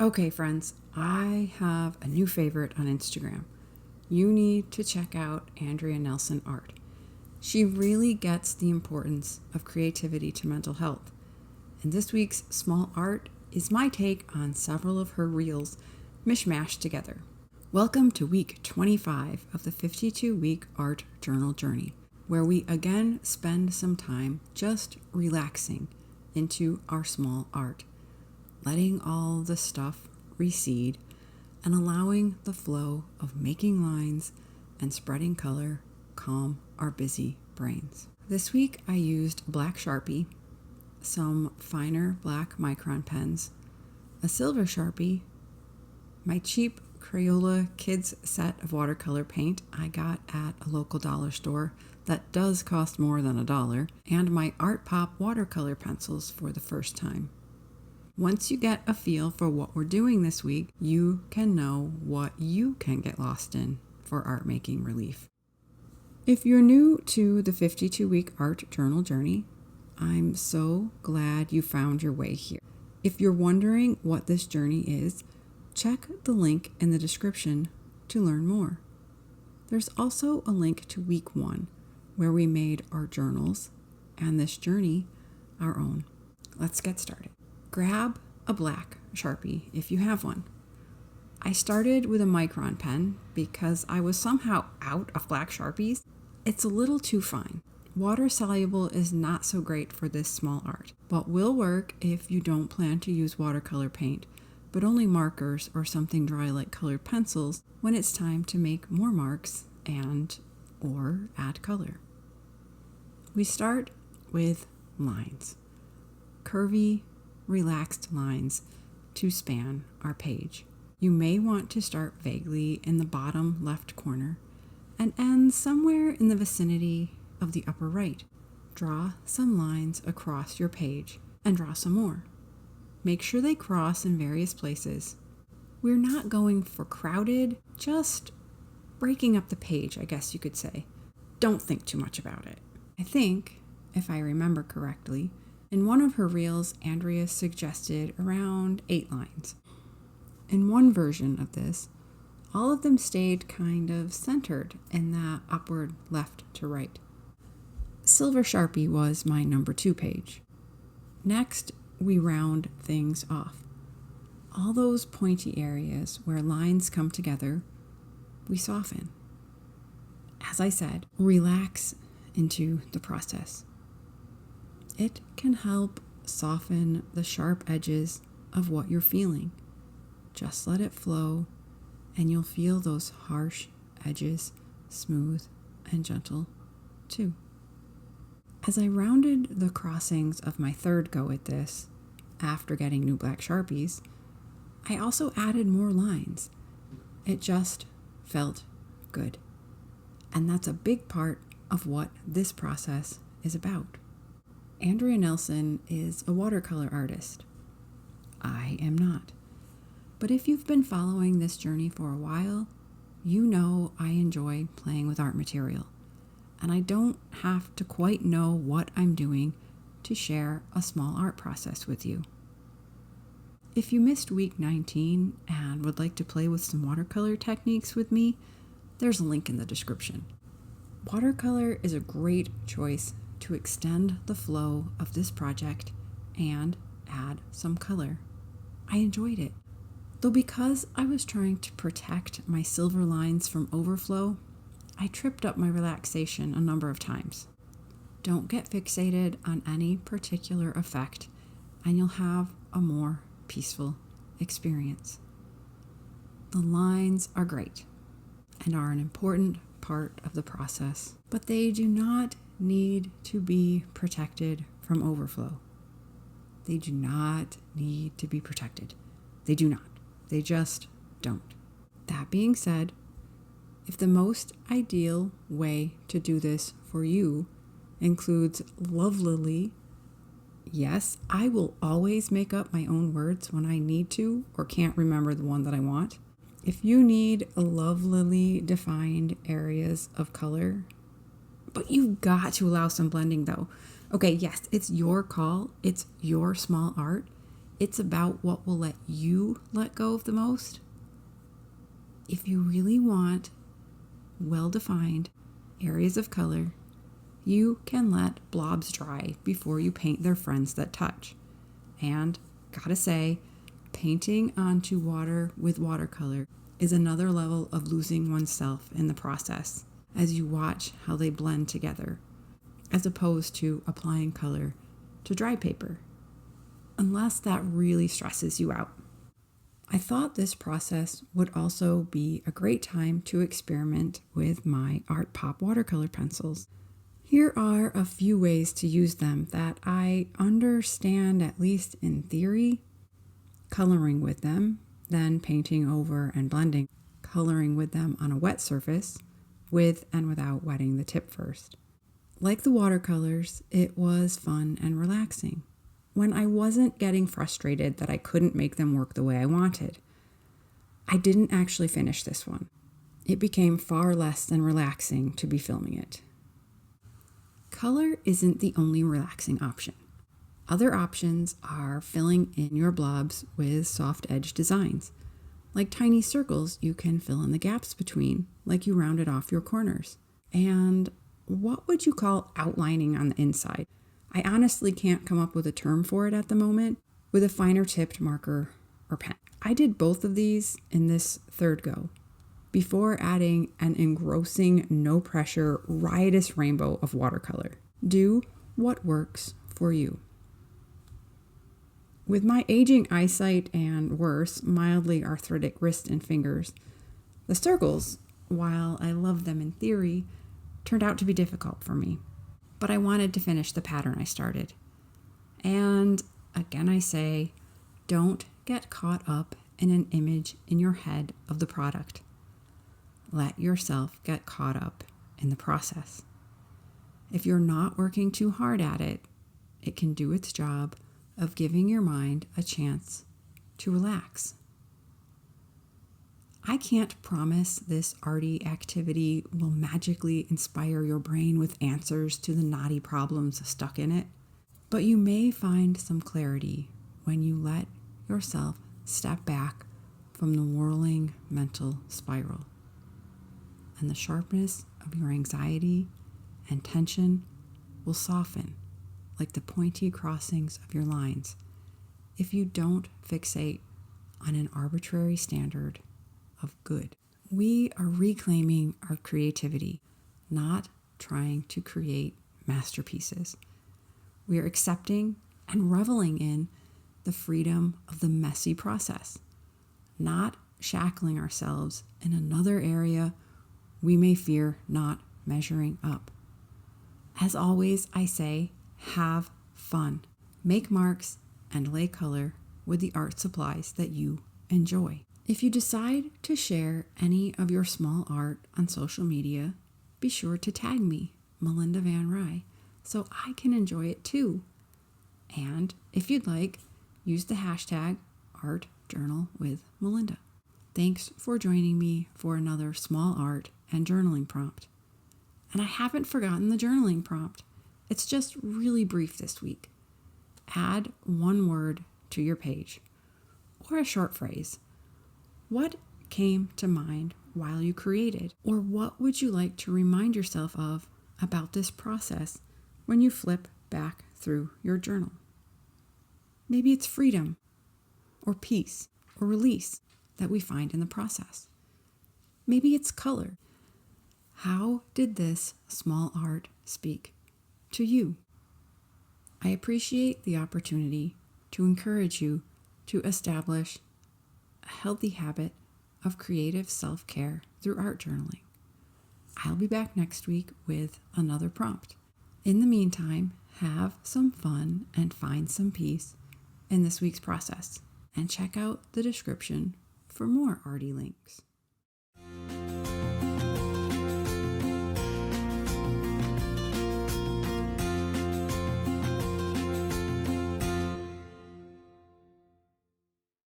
Okay, friends, I have a new favorite on Instagram. You need to check out Andrea Nelson Art. She really gets the importance of creativity to mental health. And this week's small art is my take on several of her reels mishmashed together. Welcome to week 25 of the 52-week art journal journey, where we again spend some time just relaxing into our small art, letting all the stuff recede and allowing the flow of making lines and spreading color calm our busy brains. This week I used a black Sharpie, some finer black micron pens, a silver Sharpie, my cheap Crayola kids set of watercolor paint I got at a local dollar store that does cost more than $1, and my Art Pop watercolor pencils for the first time. Once you get a feel for what we're doing this week, you can know what you can get lost in for art making relief. If you're new to the 52-week art journal journey, I'm so glad you found your way here. If you're wondering what this journey is, check the link in the description to learn more. There's also a link to week 1, where we made our journals and this journey our own. Let's get started. Grab a black Sharpie if you have one. I started with a micron pen because I was somehow out of black Sharpies. It's a little too fine. Water soluble is not so great for this small art, but will work if you don't plan to use watercolor paint, but only markers or something dry like colored pencils when it's time to make more marks or add color. We start with lines. Curvy, relaxed lines to span our page. You may want to start vaguely in the bottom left corner and end somewhere in the vicinity of the upper right. Draw some lines across your page and draw some more. Make sure they cross in various places. We're not going for crowded, just breaking up the page, I guess you could say. Don't think too much about it. I think, if I remember correctly, in one of her reels, Andrea suggested around 8 lines. In one version of this, all of them stayed kind of centered in that upward left to right. Silver Sharpie was my number 2 page. Next, we round things off. All those pointy areas where lines come together, we soften. As I said, relax into the process. It can help soften the sharp edges of what you're feeling. Just let it flow, and you'll feel those harsh edges smooth and gentle too. As I rounded the crossings of my third go at this, after getting new black Sharpies, I also added more lines. It just felt good. And that's a big part of what this process is about. Andrea Nelson is a watercolor artist. I am not. But if you've been following this journey for a while, you know I enjoy playing with art material. And I don't have to quite know what I'm doing to share a small art process with you. If you missed week 19 and would like to play with some watercolor techniques with me, there's a link in the description. Watercolor is a great choice to extend the flow of this project and add some color. I enjoyed it. Though because I was trying to protect my silver lines from overflow, I tripped up my relaxation a number of times. Don't get fixated on any particular effect, and you'll have a more peaceful experience. The lines are great and are an important part of the process, but they do not need to be protected from overflow. They do not need to be protected. They do not. They just don't. That being said, if the most ideal way to do this for you includes lovelily, yes, I will always make up my own words when I need to or can't remember the one that I want. If you need lovelily defined areas of color, but you've got to allow some blending though. Okay, yes, it's your call. It's your small art. It's about what will let you let go of the most. If you really want well-defined areas of color, you can let blobs dry before you paint their friends that touch. And gotta say, painting onto water with watercolor is another level of losing oneself in the process as you watch how they blend together, as opposed to applying color to dry paper, unless that really stresses you out. I thought this process would also be a great time to experiment with my Art Pop watercolor pencils. Here are a few ways to use them that I understand, at least in theory. Coloring with them, then painting over and blending. Coloring with them on a wet surface, with and without wetting the tip first. Like the watercolors, it was fun and relaxing when I wasn't getting frustrated that I couldn't make them work the way I wanted. I didn't actually finish this one. It became far less than relaxing to be filming it. Color isn't the only relaxing option. Other options are filling in your blobs with soft edge designs. Like tiny circles, you can fill in the gaps between, like you rounded off your corners. And what would you call outlining on the inside? I honestly can't come up with a term for it at the moment, with a finer tipped marker or pen. I did both of these in this third go, before adding an engrossing, no pressure, riotous rainbow of watercolor. Do what works for you. With my aging eyesight and worse, mildly arthritic wrists and fingers, the circles, while I love them in theory, turned out to be difficult for me. But I wanted to finish the pattern I started. And again I say, don't get caught up in an image in your head of the product. Let yourself get caught up in the process. If you're not working too hard at it, it can do its job of giving your mind a chance to relax. I can't promise this arty activity will magically inspire your brain with answers to the knotty problems stuck in it, but you may find some clarity when you let yourself step back from the whirling mental spiral. And the sharpness of your anxiety and tension will soften like the pointy crossings of your lines if you don't fixate on an arbitrary standard of good. We are reclaiming our creativity, not trying to create masterpieces. We are accepting and reveling in the freedom of the messy process, not shackling ourselves in another area we may fear not measuring up. As always, I say, have fun. Make marks and lay color with the art supplies that you enjoy. If you decide to share any of your small art on social media, be sure to tag me, Melinda Van Rye, so I can enjoy it too. And if you'd like, use the hashtag #ArtJournalWithMelinda. Thanks for joining me for another small art and journaling prompt. And I haven't forgotten the journaling prompt. It's just really brief this week. Add one word to your page, or a short phrase. What came to mind while you created? Or what would you like to remind yourself of about this process when you flip back through your journal? Maybe it's freedom, or peace, or release that we find in the process. Maybe it's color. How did this small art speak to you? I appreciate the opportunity to encourage you to establish a healthy habit of creative self-care through art journaling. I'll be back next week with another prompt. In the meantime, have some fun and find some peace in this week's process, and check out the description for more arty links.